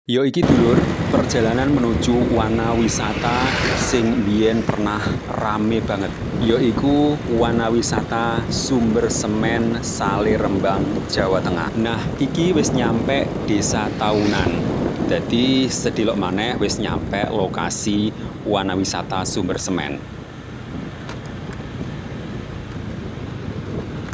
Yo iki dulur, perjalanan menuju wana wisata sing biyen pernah rame banget. Yo iku wana wisata Sumber Semen Sale Rembang, Jawa Tengah. Nah, iki wis nyampe Desa Taunan. Jadi sedilok maneh wis nyampe lokasi wana wisata Sumber Semen.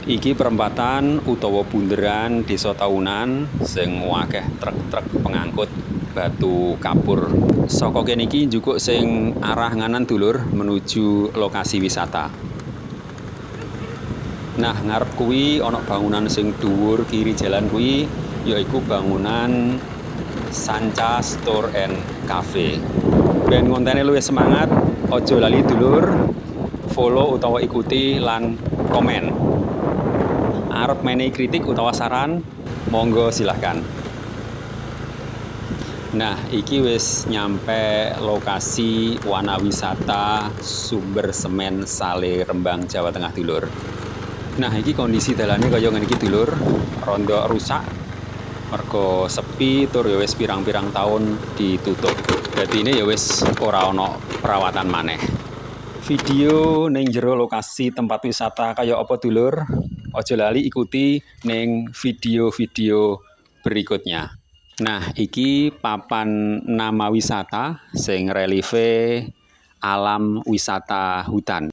Iki perempatan utawa bunderan Desa Taunan sing akeh truk-truk pengangkut batu kapur. Saka kene iki njukuk sing arah nganan dulur menuju lokasi wisata. Nah, ngarep kuwi ana bangunan sing dhuwur kiri jalan kuwi yaiku bangunan Sanca Store and Cafe. Ben ngontene luwih semangat, ojo lali dulur follow utawa ikuti lan komen. Arep menehi kritik utawa saran, monggo silahkan. Nah, iki wis nyampe lokasi wana wisata Sumber Semen Sale Rembang, Jawa Tengah dulur. Nah, iki kondisi dalane kaya ngene iki dulur, rondo rusak. Mergo sepi tur ya wis pirang-pirang tahun ditutup. Dadi ini ya wis ora ana perawatan maneh. Video ning jero lokasi tempat wisata kaya apa dulur? Ojo lali ikuti ning video-video berikutnya. Nah, iki papan nama wisata sing relieve alam wisata hutan.